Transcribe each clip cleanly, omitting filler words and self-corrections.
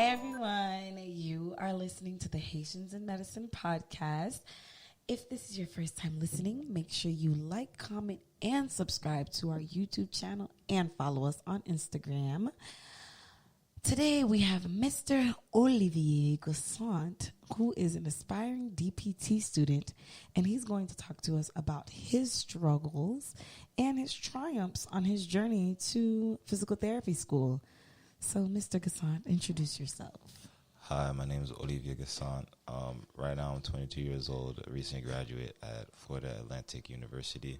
Hi, everyone. You are listening to the Haitians in Medicine podcast. If this is your first time listening, make sure you like, comment, and subscribe to our YouTube channel and follow us on Instagram. Today, we have Mr. Olllivier Gassant, who is an aspiring DPT student, and he's going to talk to us about his struggles and his triumphs on his journey to physical therapy school. So, Mr. Gassant, introduce yourself. Hi, my name is Olllivier Gassant. Right now, I'm 22 years old, a recent graduate at Florida Atlantic University.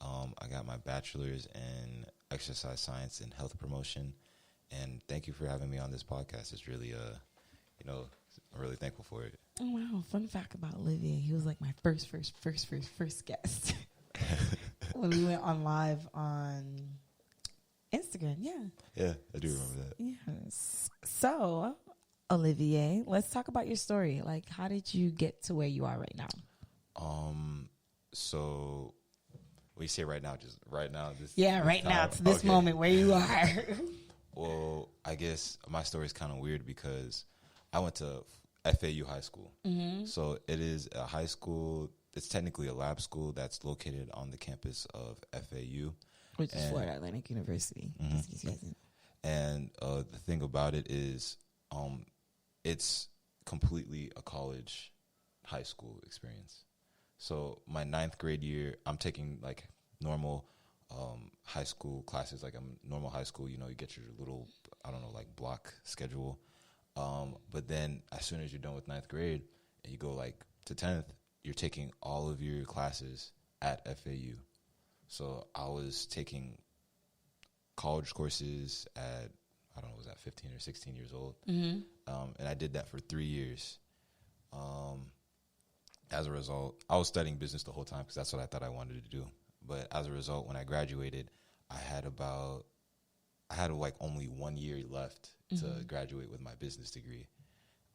I got my bachelor's in exercise science and health promotion. And thank you for having me on this podcast. It's really, I'm really thankful for it. Oh, wow. Fun fact about Olllivier. He was like my first guest. When we went on live on Instagram, yeah. Yeah, I do remember that. Yes. So, Olllivier, let's talk about your story. Like, how did you get to where you are right now? So, when you say right now, just right now? Right now, to this moment where you are. Well, I guess my story is kind of weird because I went to FAU High School. Mm-hmm. So it is a high school. It's technically a lab school that's located on the campus of FAU. Which is Florida Atlantic University. Mm-hmm. And the thing about it is it's completely a college high school experience. So my 9th grade year, I'm taking like normal high school classes, like normal high school, you get your little, block schedule. But then as soon as you're done with 9th grade and you go like to 10th, you're taking all of your classes at FAU. So I was taking college courses at, was that 15 or 16 years old? Mm-hmm. And I did that for 3 years. As a result, I was studying business the whole time because that's what I thought I wanted to do. But as a result, when I graduated, I had only 1 year left to graduate with my business degree.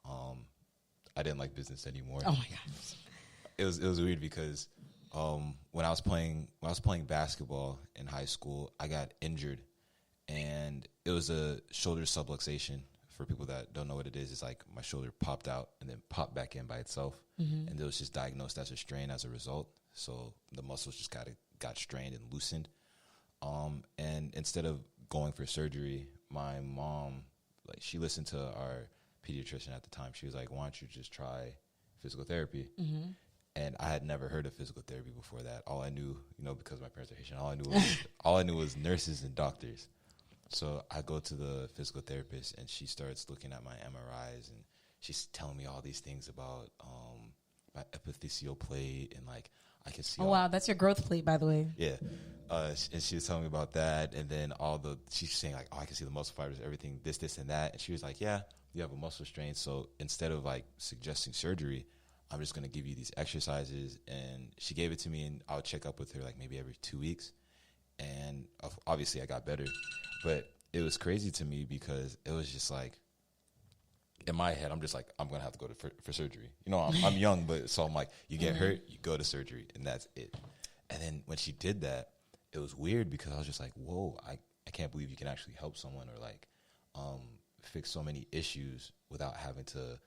I didn't like business anymore. Oh my gosh. It was weird because when I was playing basketball in high school, I got injured, and it was a shoulder subluxation. For people that don't know what it is, it's like my shoulder popped out and then popped back in by itself, and it was just diagnosed as a strain as a result. So the muscles just got strained and loosened. And instead of going for surgery, my mom, she listened to our pediatrician at the time. She was like, "Why don't you just try physical therapy?" Mm-hmm. And I had never heard of physical therapy before that. All I knew, because my parents are Haitian, all I knew was nurses and doctors. So I go to the physical therapist, and she starts looking at my MRIs, and she's telling me all these things about my epiphyseal plate, and I can see. Oh wow, that's your growth plate, by the way. Yeah, and she was telling me about that, and then she's saying I can see the muscle fibers, everything, this, and that, and she was like, "Yeah, you have a muscle strain, so instead of suggesting surgery, I'm just gonna give you these exercises." And she gave it to me, and I'll check up with her maybe every 2 weeks, and obviously I got better. But it was crazy to me because it was just in my head, I'm just I'm going to have to go for surgery. I'm young, but so I'm you get hurt, you go to surgery, and that's it. And then when she did that, it was weird because I was just whoa, I can't believe you can actually help someone or fix so many issues without having to,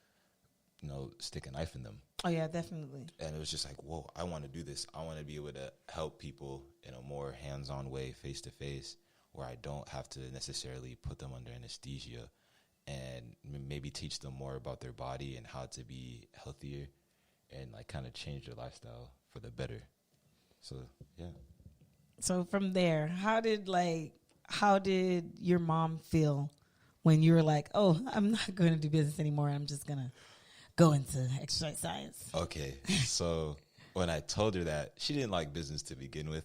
stick a knife in them. Oh, yeah, definitely. And it was just whoa, I want to do this. I want to be able to help people in a more hands-on way, face-to-face, where I don't have to necessarily put them under anesthesia, and maybe teach them more about their body and how to be healthier and kind of change their lifestyle for the better. So, yeah. So from there, how did your mom feel when you were like, "Oh, I'm not going to do business anymore. I'm just going to go into exercise science"? Okay. So when I told her that, she didn't like business to begin with.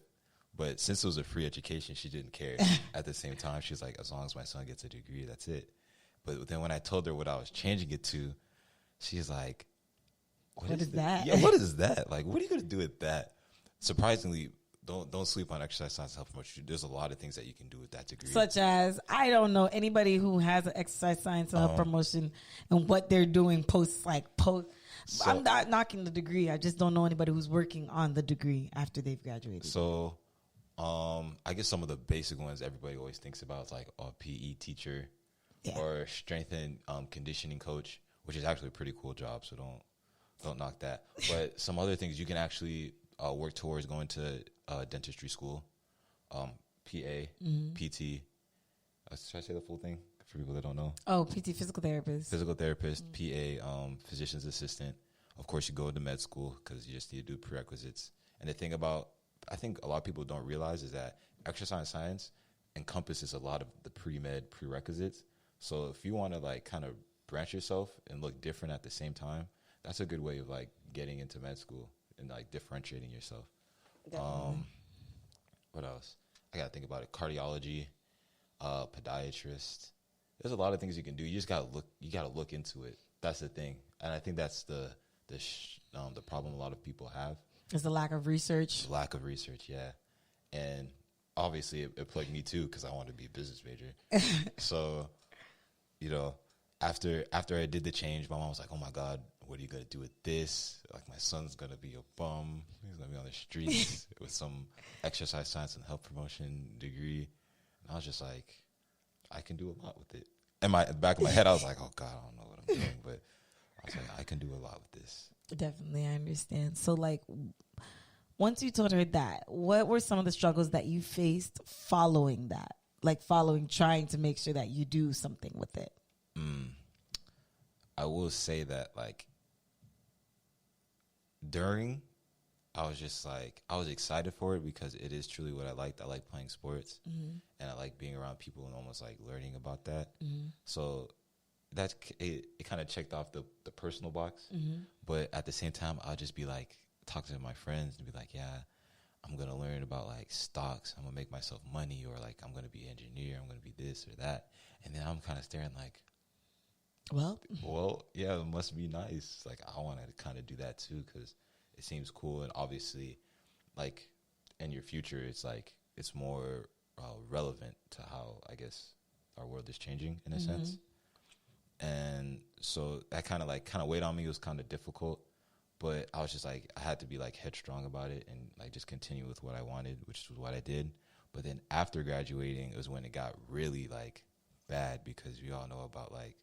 But since it was a free education, she didn't care. At the same time, she was like, as long as my son gets a degree, that's it. But then when I told her what I was changing it to, she's like, what is that? Yeah, what is that? What are you going to do with that? Surprisingly, don't sleep on exercise science and health promotion. There's a lot of things that you can do with that degree. Such as, I don't know anybody who has an exercise science and health promotion and what they're doing post. So, I'm not knocking the degree. I just don't know anybody who's working on the degree after they've graduated. So I guess some of the basic ones everybody always thinks about is a PE teacher. or strength and conditioning coach, which is actually a pretty cool job. So don't knock that. But some other things you can actually work towards going to dentistry school, PA, PT. Should I say the full thing for people that don't know? Oh, PT, physical therapist. Physical therapist, PA, physician's assistant. Of course, you go to med school because you just need to do prerequisites. And the thing about, I think a lot of people don't realize is that exercise science encompasses a lot of the pre-med prerequisites. So if you want to like kind of branch yourself and look different at the same time, that's a good way of like getting into med school and like differentiating yourself. What else? I got to think about it. Cardiology, podiatrist. There's a lot of things you can do. You just got to look. You got to look into it. That's the thing, and I think that's the problem a lot of people have. Is the lack of research. The lack of research, yeah, and obviously it plagued me too because I wanted to be a business major. So, you know, after I did the change, my mom was like, "Oh my God, what are you gonna do with this? Like, my son's gonna be a bum. He's gonna be on the streets with some exercise science and health promotion degree." And I was just like, I can do a lot with it. In the back of my head, I was like, oh God, I don't know what I'm doing, but I was like, I can do a lot with this. Definitely, I understand. So, like, once you told her that, what were some of the struggles that you faced following that? Like, trying to make sure that you do something with it? I will say that, like, I was just like, I was excited for it because it is truly what I liked. I like playing sports and I like being around people and almost like learning about that. So that it kind of checked off the personal box. But at the same time, I'll just be like, talking to my friends and be like, yeah, I'm going to learn about like stocks. I'm going to make myself money, or like, I'm going to be an engineer. I'm going to be this or that. And then I'm kind of staring like, well, yeah, it must be nice. Like, I want to kind of do that too, because it seems cool. And obviously, like, in your future, it's like, it's more relevant to how, I guess, our world is changing in a sense. And so that kind of weighed on me. It was kind of difficult, but I was just like, I had to be like headstrong about it and like just continue with what I wanted, which was what I did. But then after graduating, it was when it got really like bad, because we all know about like,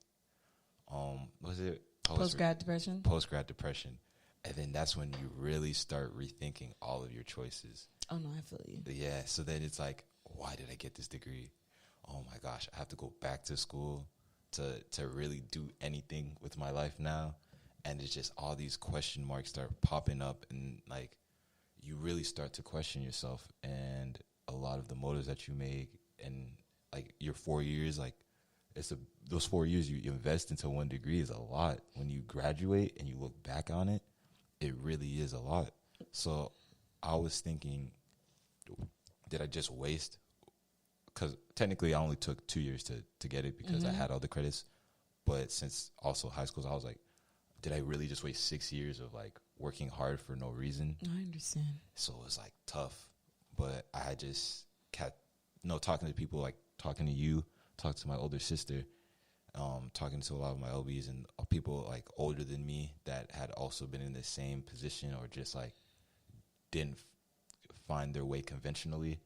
was it Post-grad depression? Post-grad depression. And then that's when you really start rethinking all of your choices. Oh, no, I feel you. Yeah, so then it's like, why did I get this degree? Oh, my gosh, I have to go back to school to really do anything with my life now. And it's just all these question marks start popping up, and, like, you really start to question yourself and a lot of the motives that you make. And, like, your 4 years, like, those 4 years you invest into one degree is a lot. When you graduate and you look back on it, it really is a lot. So I was thinking, did I just waste? Because technically I only took 2 years to get it because I had all the credits. But since also high school, I was like, did I really just waste 6 years of like working hard for no reason? I understand. So it was like tough. But I just kept, talking to people, like talking to you, talking to my older sister, talking to a lot of my LBs and people like older than me that had also been in the same position or just like didn't find their way conventionally.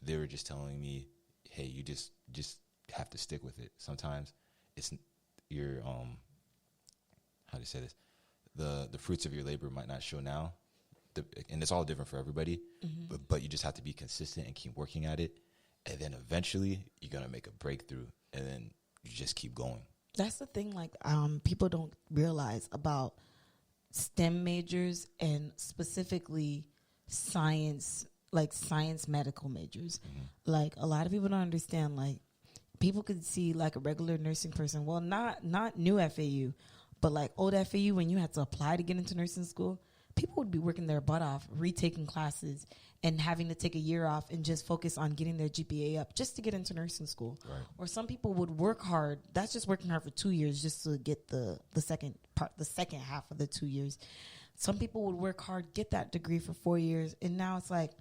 They were just telling me, hey, you just have to stick with it. Sometimes it's your how do you say this? The fruits of your labor might not show now, and it's all different for everybody. But you just have to be consistent and keep working at it, and then eventually you're gonna make a breakthrough, and then you just keep going. That's the thing. Like, people don't realize about STEM majors and specifically science medical majors. Like, a lot of people don't understand. Like, people could see like a regular nursing person. Well, not new FAU, but like old FAU, when you had to apply to get into nursing school, people would be working their butt off, retaking classes and having to take a year off and just focus on getting their GPA up just to get into nursing school. Right. Or some people would work hard. That's just working hard for 2 years just to get the second half of the 2 years. Some people would work hard, get that degree for 4 years, and now it's like,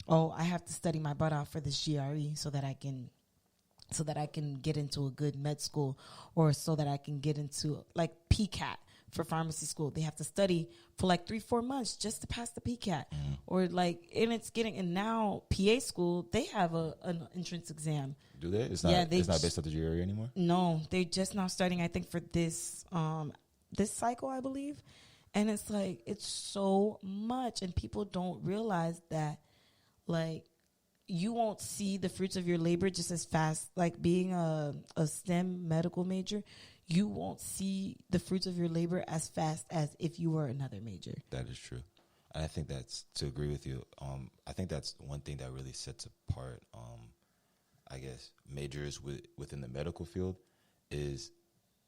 oh, I have to study my butt off for this GRE so that I can get into a good med school, or so that I can get into like PCAT for pharmacy school. They have to study for like 3-4 months just to pass the PCAT. Or like, and now PA school, they have an entrance exam. Do they? It's not based off the area anymore? No, they're just now starting, I think, for this cycle, I believe. And it's like, it's so much. And people don't realize that, like, you won't see the fruits of your labor just as fast. Like being a STEM medical major, you won't see the fruits of your labor as fast as if you were another major. That is true. And I think that's, to agree with you, I think that's one thing that really sets apart, I guess, majors within the medical field is,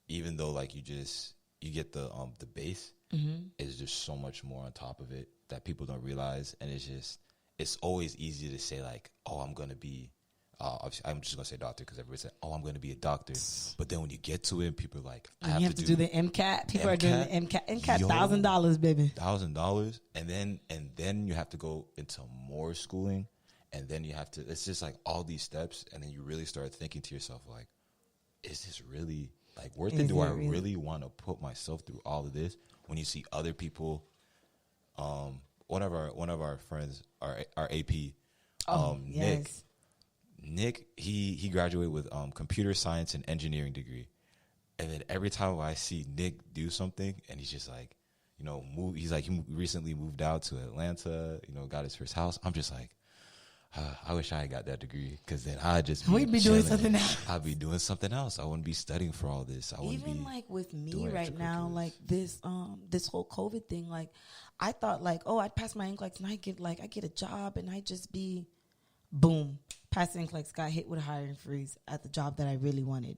even though like you get the base, is just so much more on top of it that people don't realize. And it's always easy to say like, oh, I'm going to be, I'm just going to say doctor because everybody said, oh, I'm going to be a doctor. But then when you get to it, people are like, you have to do the MCAT. People are doing the MCAT. MCAT, $1,000, baby. $1,000. And then you have to go into more schooling. And then you have to, it's just like all these steps. And then you really start thinking to yourself like, is this really like worth it? Do I really want to put myself through all of this? When you see other people, one of our friends, our AP, Nick, he graduated with computer science and engineering degree, and then every time I see Nick do something, and he's just like, he's like, he recently moved out to Atlanta, got his first house. I'm just like, I wish I had got that degree, because then I'd just be doing something else. I'd be doing something else. I wouldn't be studying for all this. I wouldn't even like with me right now, like this whole COVID thing. Like I thought like, oh, I'd pass my NCLEX and I get a job and I just be, boom, passed NCLEX, got hit with a hiring freeze at the job that I really wanted.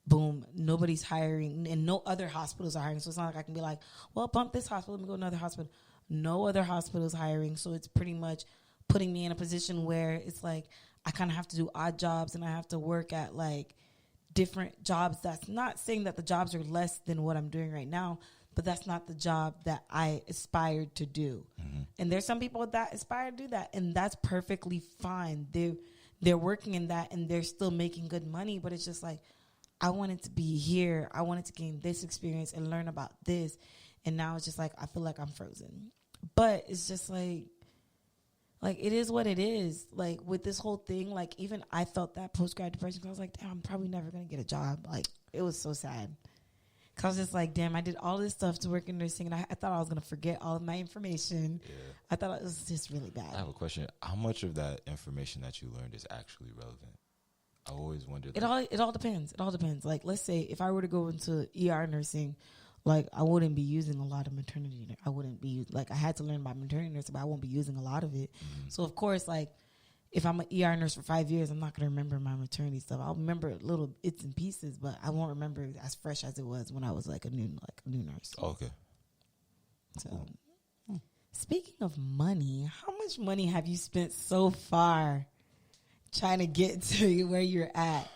Boom, nobody's hiring and no other hospitals are hiring. So it's not like I can be like, well, bump this hospital, let me go to another hospital. No other hospitals hiring. So it's pretty much putting me in a position where it's like I kind of have to do odd jobs and I have to work at like different jobs. That's not saying that the jobs are less than what I'm doing right now, but that's not the job that I aspired to do. And there's some people that aspire to do that, and that's perfectly fine. They're working in that and they're still making good money, but it's just like, I wanted to be here. I wanted to gain this experience and learn about this. And now it's just like, I feel like I'm frozen. But it's just like it is what it is. Like with this whole thing, like even I felt that post-grad depression. I was like, damn, I'm probably never going to get a job. Like it was so sad. Cause I was just like, damn, I did all this stuff to work in nursing, and I thought I was going to forget all of my information. Yeah. I thought it was just really bad. I have a question. How much of that information that you learned is actually relevant? I always wondered. It all depends. It all depends. Like, let's say if I were to go into ER nursing, like I wouldn't be using a lot of maternity. I wouldn't be like, I had to learn about maternity nursing, but I won't be using a lot of it. So of course, like if I'm an ER nurse for 5 years, I'm not going to remember my maternity stuff. I'll remember little bits and pieces, but I won't remember it as fresh as it was when I was like a new nurse. Okay. So, speaking of money, how much money have you spent so far trying to get to where you're at?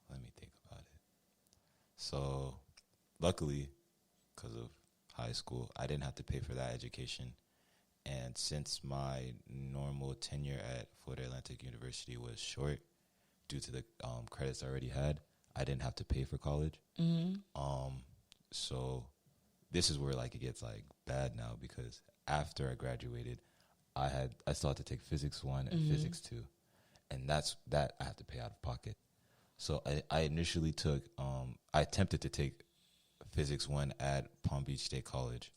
Let me think about it. So, luckily, because of high school, I didn't have to pay for that education. And since my normal tenure at Florida Atlantic University was short due to the credits I already had, I didn't have to pay for college. So this is where like it gets like bad now, because after I graduated, I still had to take Physics 1 and Physics 2. And that I have to pay out of pocket. So I initially took, I attempted to take Physics 1 at Palm Beach State College.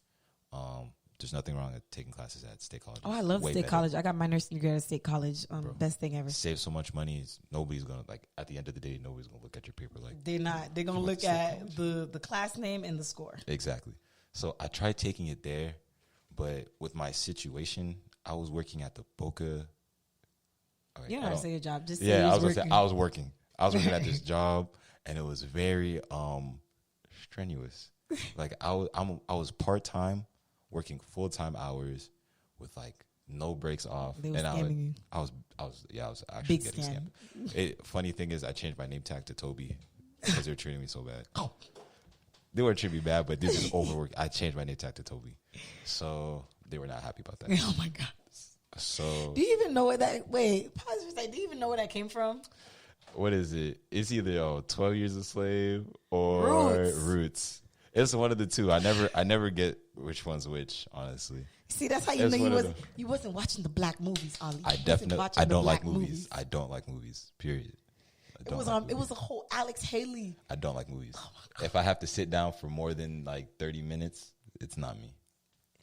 There's nothing wrong with taking classes at State College. Oh, I love State College. I got my nursing degree at State College. Best thing ever. Save so much money. Nobody's going to, like, at the end of the day, nobody's going to look at your paper like. They're not. They're going to look at the class name and the score. Exactly. So I tried taking it there, but with my situation, I was working at the Boca. You don't have to say your job. Just say I was working. I was working at this job, and it was very strenuous. Like I was part-time, working full-time hours with like no breaks off. They were scamming you. I was actually getting scammed. Funny thing is, I changed my name tag to Toby because they were treating me so bad. Oh, they weren't treating me bad, but they just overworked. I changed my name tag to Toby, so they were not happy about that. Oh my god! So do you even know where that? Wait, pause for a second. Do you even know where that came from? what is it? It's either 12 Years a Slave or Roots. It's one of the two. I never get which one's which, honestly. See, that's how you know you wasn't watching the black movies, Ollie. I don't like movies. I don't like movies. Period. It was a whole Alex Haley. I don't like movies. Oh if I have to sit down for more than like 30 minutes, it's not me.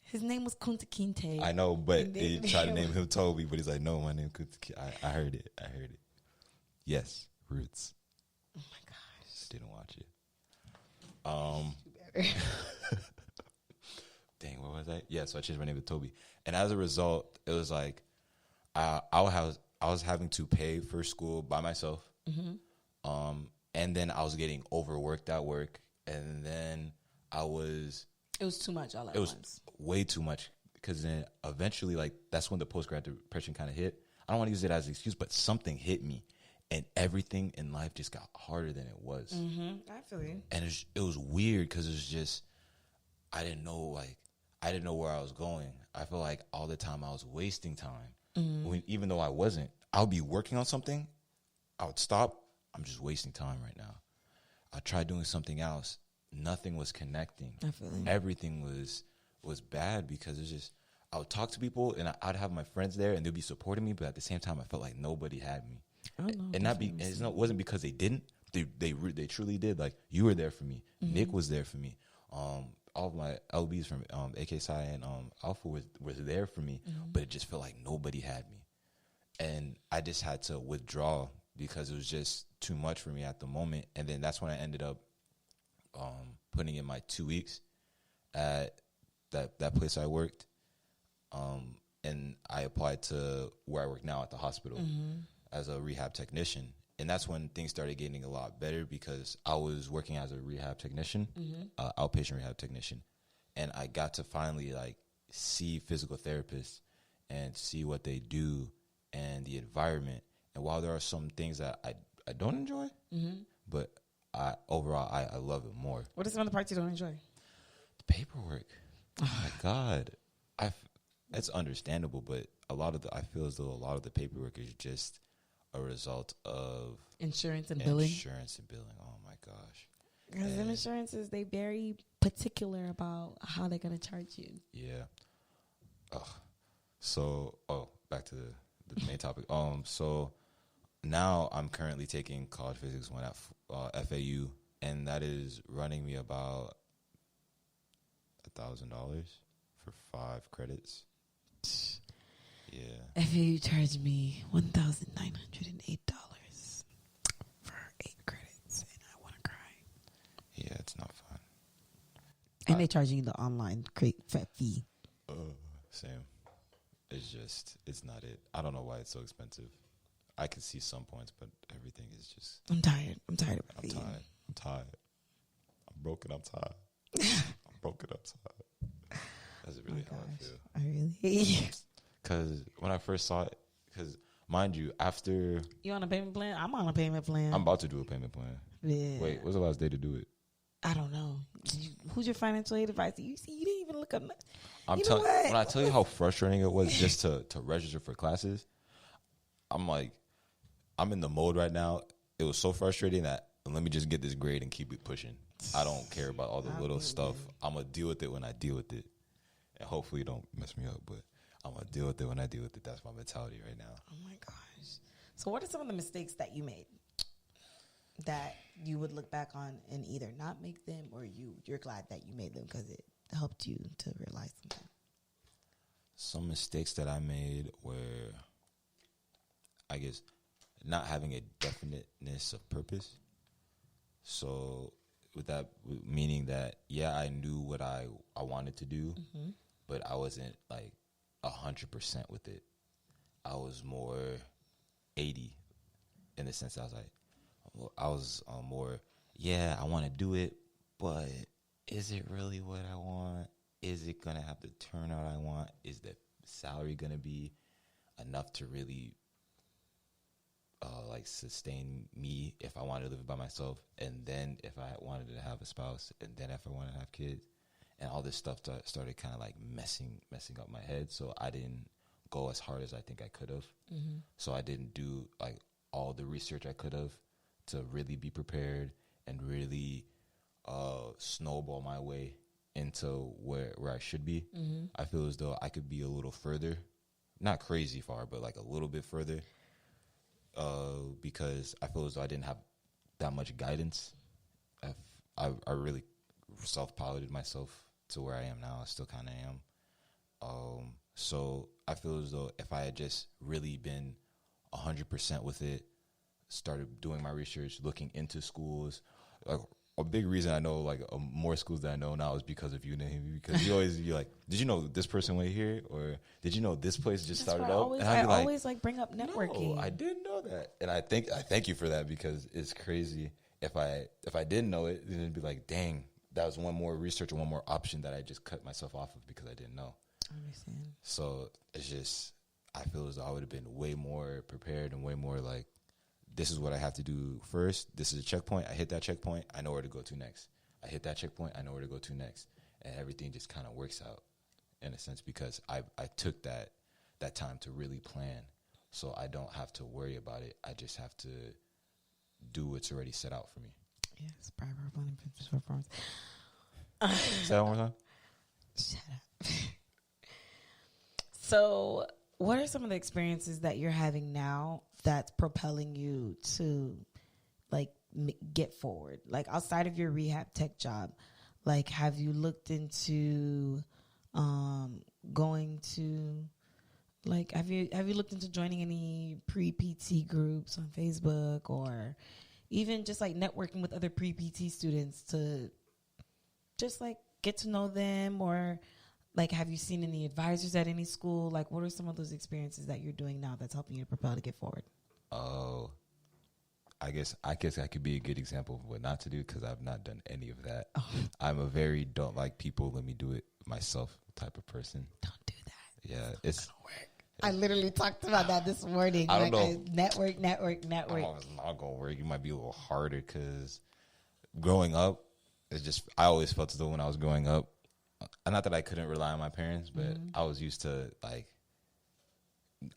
His name was Kunta Kinte. I know, but they tried to name him Toby, but he's like, no, my name Kunta Kinte. I heard it. Yes, Roots. Oh my gosh. Didn't watch it. Dang, what was that? Yeah, so I changed my name to Toby. And as a result, it was like I was having to pay for school by myself. Mm-hmm. And then I was getting overworked at work. And then it was too much all at once. It was way too much. Because then eventually, like, that's when the post-grad depression kind of hit. I don't want to use it as an excuse, but something hit me. And everything in life just got harder than it was. Mm-hmm. I feel you. And it was weird because it was just, I didn't know where I was going. I feel like all the time I was wasting time. Mm-hmm. Even though I wasn't. I would be working on something. I would stop. I'm just wasting time right now. I tried doing something else. Nothing was connecting. I feel you. Everything was bad because it's just, I would talk to people and I'd have my friends there and they'd be supporting me, but at the same time I felt like nobody had me. It wasn't because they didn't. They truly did. Like, you were there for me. Mm-hmm. Nick was there for me. All of my LBs from AK Psi and Alpha was there for me, mm-hmm. but it just felt like nobody had me, and I just had to withdraw because it was just too much for me at the moment. And then that's when I ended up putting in my 2 weeks at that place I worked, and I applied to where I work now at the hospital. Mm-hmm. As a rehab technician. And that's when things started getting a lot better because I was working as a rehab technician, mm-hmm. Outpatient rehab technician. And I got to finally like see physical therapists and see what they do and the environment. And while there are some things that I don't enjoy, mm-hmm. but overall I love it more. What are some of the parts you don't enjoy? The paperwork. Oh my God. It's understandable, but I feel as though a lot of the paperwork is just a result of insurance and billing. Oh my gosh! Because them insurances, they very particular about how they're gonna charge you. Yeah. Back to the main topic. So now I'm currently taking college physics 1 at FAU, and that is running me about $1,000 for 5 credits. Yeah. FAU charged me $1,908 for 8 credits, and I want to cry. Yeah, it's not fun. And they're charging you the online fee. Same. It's not it. I don't know why it's so expensive. I can see some points, but everything is just. I'm tired of it. I'm tired. I'm broken. I'm tired. That's really how I feel. I really hate you. Because when I first saw it, because mind you, after... You on a payment plan? I'm on a payment plan. I'm about to do a payment plan. Yeah. Wait, what's the last day to do it? I don't know. Who's your financial aid advisor? You didn't even look up... When I tell you how frustrating it was just to register for classes, I'm like, I'm in the mode right now. It was so frustrating that let me just get this grade and keep it pushing. I don't care about all the little stuff. I'm going to deal with it when I deal with it. And hopefully it don't mess me up, but... I'm going to deal with it when I deal with it. That's my mentality right now. Oh, my gosh. So what are some of the mistakes that you made that you would look back on and either not make them or you're glad that you made them because it helped you to realize something? Some mistakes that I made were, I guess, not having a definiteness of purpose. So with that, meaning that, yeah, I knew what I wanted to do, mm-hmm. but I wasn't like 100% with it. I was more 80 in the sense I was more, yeah, I want to do it, but is it really what I want? Is it going to have the turnout I want? Is the salary going to be enough to really sustain me if I wanted to live by myself, and then if I wanted to have a spouse, and then if I wanted to have kids? And all this stuff started kind of like messing up my head. So I didn't go as hard as I think I could have. Mm-hmm. So I didn't do like all the research I could have. to really be prepared and really snowball my way into where I should be. Mm-hmm. I feel as though I could be a little further, not crazy far, but like a little bit further, because I feel as though I didn't have that much guidance. I really self-piloted myself to where I am now. I still kind of am. So I feel as though if I had just really been 100% with it, started doing my research, looking into schools, like a big reason I know like more schools that I know now is because of you, Nehemie, because you're like, did you know this person went here, or did you know this place just started up? I always bring up networking. No, I didn't know that, and I thank you for that, because it's crazy. If I didn't know it, then it'd be like, dang, that was one more research or one more option that I just cut myself off of because I didn't know. I understand. So it's just, I feel as though I would have been way more prepared and way more like, this is what I have to do first. This is a checkpoint. I hit that checkpoint. I know where to go to next. I hit that checkpoint. I know where to go to next. And everything just kind of works out in a sense because I took that time to really plan. So I don't have to worry about it. I just have to do what's already set out for me. Yes, proper planning, performance. Say that one more time. Shut up. So, what are some of the experiences that you're having now that's propelling you to, like, get forward? Like, outside of your rehab tech job, like, have you looked into going to, like, have you looked into joining any pre-PT groups on Facebook, or even just, like, networking with other pre-PT students to just, like, get to know them? Or, like, have you seen any advisors at any school? Like, what are some of those experiences that you're doing now that's helping you to propel to get forward? Oh, I guess I could be a good example of what not to do, because I've not done any of that. Oh. I'm a very don't like people, let me do it myself type of person. Don't do that. Yeah, it's not gonna work. I literally talked about that this morning. I don't know. Network. It's not gonna work. It might be a little harder because growing up, it's just, I always felt as though when I was growing up, not that I couldn't rely on my parents, but I was used to, like,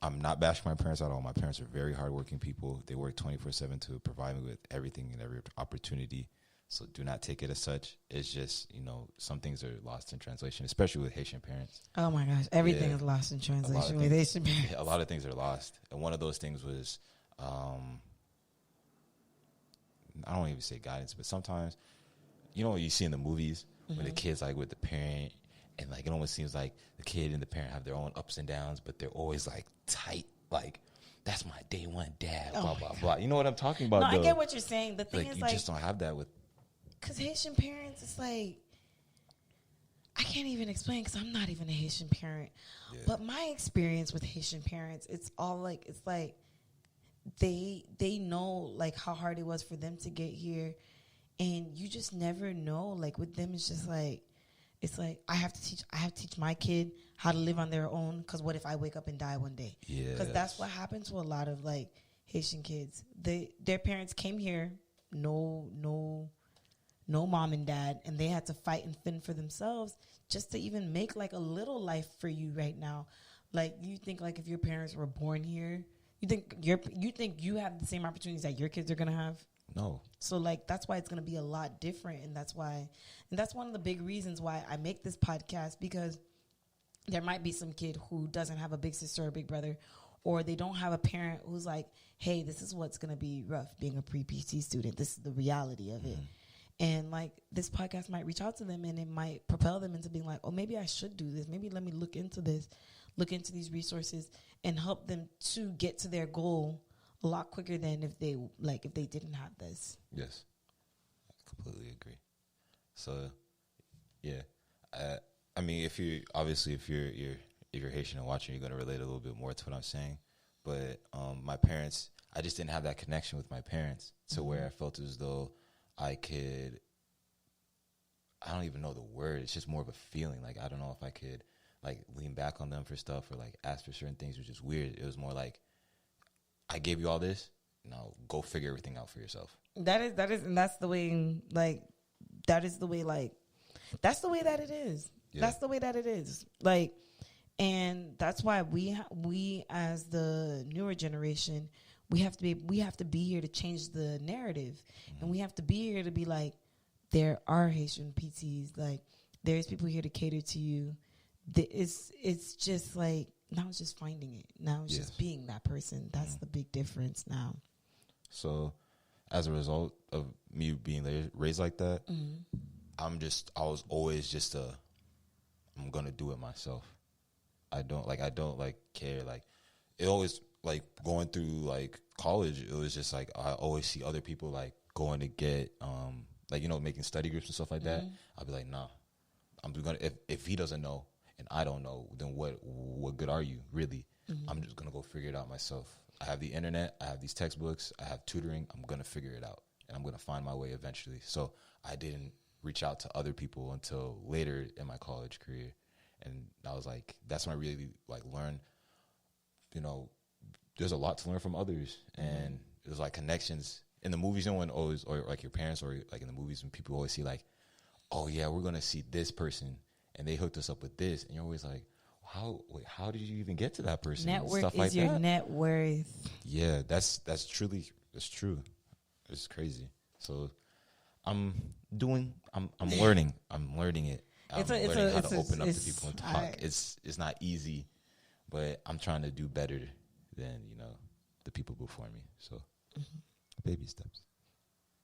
I'm not bashing my parents at all. My parents are very hardworking people. They work 24/7 to provide me with everything and every opportunity. So do not take it as such. It's just, some things are lost in translation, especially with Haitian parents. Oh my gosh. Everything is lost in translation with Haitian parents. Yeah, a lot of things are lost. And one of those things was, I don't even say guidance, but sometimes, what you see in the movies when the kid's like with the parent, and like it almost seems like the kid and the parent have their own ups and downs, but they're always like tight. Like, that's my day one dad, blah, blah, blah. You know what I'm talking about? No, I get what you're saying. The thing like, is, you just don't have that with. Because Haitian parents, it's like, I can't even explain because I'm not even a Haitian parent. Yeah. But my experience with Haitian parents, it's like they know, like, how hard it was for them to get here. And you just never know. Like, with them, it's just like, it's like, I have to teach my kid how to live on their own, because what if I wake up and die one day? Yeah. Because that's what happened to a lot of, like, Haitian kids. Their parents came here, no mom and dad, and they had to fight and fend for themselves just to even make, like, a little life for you right now. Like, you think, like, if your parents were born here, you think you have the same opportunities that your kids are gonna have? No. So, like, that's why it's going to be a lot different. And that's one of the big reasons why I make this podcast, because there might be some kid who doesn't have a big sister or big brother, or they don't have a parent who's like, hey, this is what's going to be rough being a pre-PT student. This is the reality of it. And, like, this podcast might reach out to them, and it might propel them into being like, oh, maybe I should do this. Maybe let me look into this, look into these resources, and help them to get to their goal a lot quicker than if they didn't have this. Yes, I completely agree. So, yeah, I mean, if you're Haitian and watching, you're gonna relate a little bit more to what I'm saying. But my parents, I just didn't have that connection with my parents to where I felt as though I could. I don't even know the word. It's just more of a feeling. Like, I don't know if I could, like, lean back on them for stuff or, like, ask for certain things, which is weird. It was more like, I gave you all this. Now go figure everything out for yourself. That is, and that's the way. Like, that's the way that it is. Yeah. That's the way that it is. Like, and that's why we as the newer generation, we have to be here to change the narrative, and we have to be here to be like, there are Haitian PTs, like there's people here to cater to you. It's just like, now it's just finding it. Now it's just being that person. That's the big difference now. So as a result of me being raised like that, I was always just I'm going to do it myself. I don't care. Like, it always, like, going through like college, it was just like, I always see other people like going to get, like, making study groups and stuff like that. I'll be like, nah, I'm going to, if he doesn't know and I don't know, then what good are you really? I'm just going to go figure it out myself. I have the internet, I have these textbooks, I have tutoring. I'm going to figure it out, and I'm going to find my way eventually. So I didn't reach out to other people until later in my college career. And I was like, that's when I really like learned, there's a lot to learn from others. And it was like connections in the movies. No one always, or like your parents, or like in the movies when people always see like, oh yeah, we're going to see this person and they hooked us up with this. And you're always like, how did you even get to that person? Network Stuff is like your that. net worth. Yeah, that's true. It's crazy. So I'm learning. I'm learning it. I'm learning how to open up to people and talk. It's not easy, but I'm trying to do better than, the people before me. So baby steps.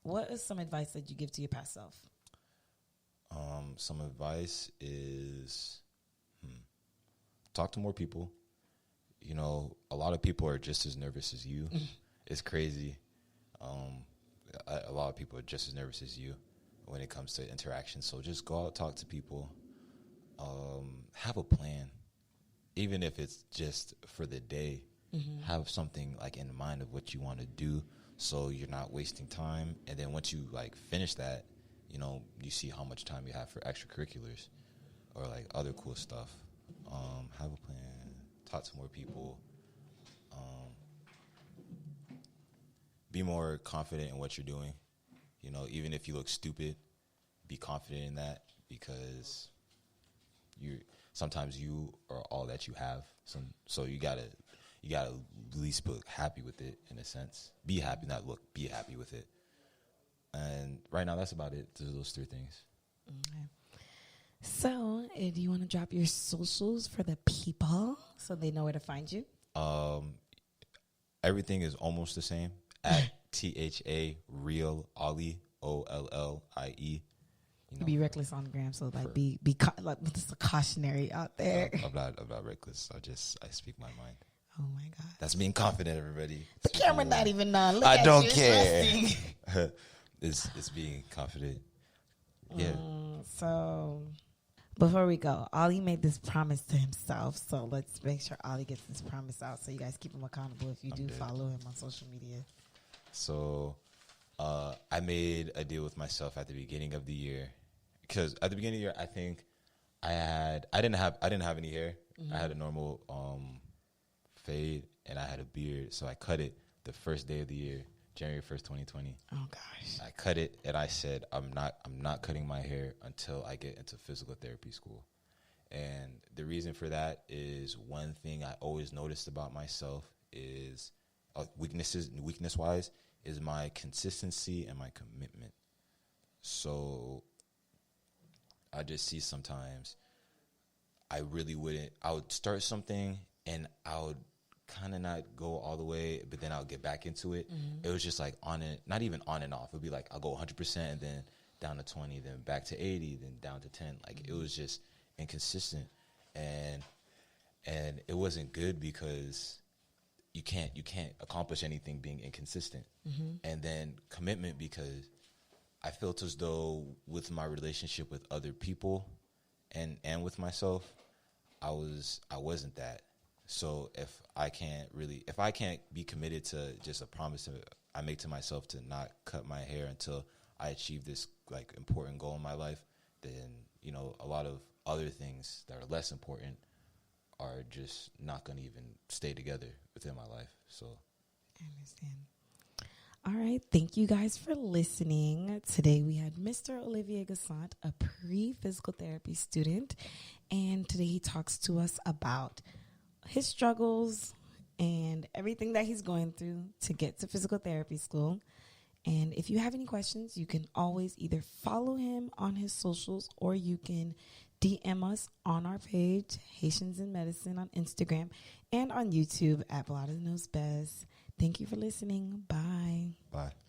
What is some advice that you give to your past self? Some advice is talk to more people. A lot of people are just as nervous as you. It's crazy. A lot of people are just as nervous as you when it comes to interaction. So just go out, talk to people. Have a plan. Even if it's just for the day, have something like in mind of what you want to do, so you're not wasting time. And then once you like finish that, you see how much time you have for extracurriculars or like other cool stuff. Have a plan, talk to more people, be more confident in what you're doing. Even if you look stupid, be confident in that, because sometimes you are all that you have. So you gotta at least be happy with it, in a sense. Be happy, be happy with it. And right now, that's about it. Those three things. Okay. So, do you want to drop your socials for the people so they know where to find you? Everything is almost the same. At THA Real Ollie, OLLIE. Be reckless on the gram, so like be like, just a cautionary out there. I'm not reckless. I speak my mind. Oh my God, that's being confident, everybody. The camera not even on. Look I at don't you, care. It's being confident. Yeah. So before we go, Ollie made this promise to himself. So let's make sure Ollie gets this promise out, so you guys keep him accountable if you do follow him on social media. So I made a deal with myself at the beginning of the year, because at the beginning of the year, I think I didn't have any hair. I had a normal fade, and I had a beard, so I cut it the first day of the year, January 1st, 2020. Oh gosh. I cut it, and I said I'm not cutting my hair until I get into physical therapy school. And the reason for that is, one thing I always noticed about myself is weakness-wise, is my consistency and my commitment. So I just see sometimes I would start something and I would kind of not go all the way, but then I'll get back into it. It was just like not even on and off. It would be like, I'll go 100% and then down to 20, then back to 80, then down to 10. Like, it was just inconsistent. And it wasn't good, because you can't accomplish anything being inconsistent. And then commitment, because I felt as though with my relationship with other people and with myself, I wasn't that. So if I can't be committed to just a promise I make to myself to not cut my hair until I achieve this like important goal in my life, then a lot of other things that are less important are just not going to even stay together within my life. So I understand. All right. Thank you guys for listening. Today we had Mr. Olllivier Gassant, a pre-physical therapy student. And today he talks to us about his struggles and everything that he's going through to get to physical therapy school. And if you have any questions, you can always either follow him on his socials or you can DM us on our page, Haitians in Medicine, on Instagram and on YouTube at Blada Knows Best. Thank you for listening. Bye. Bye.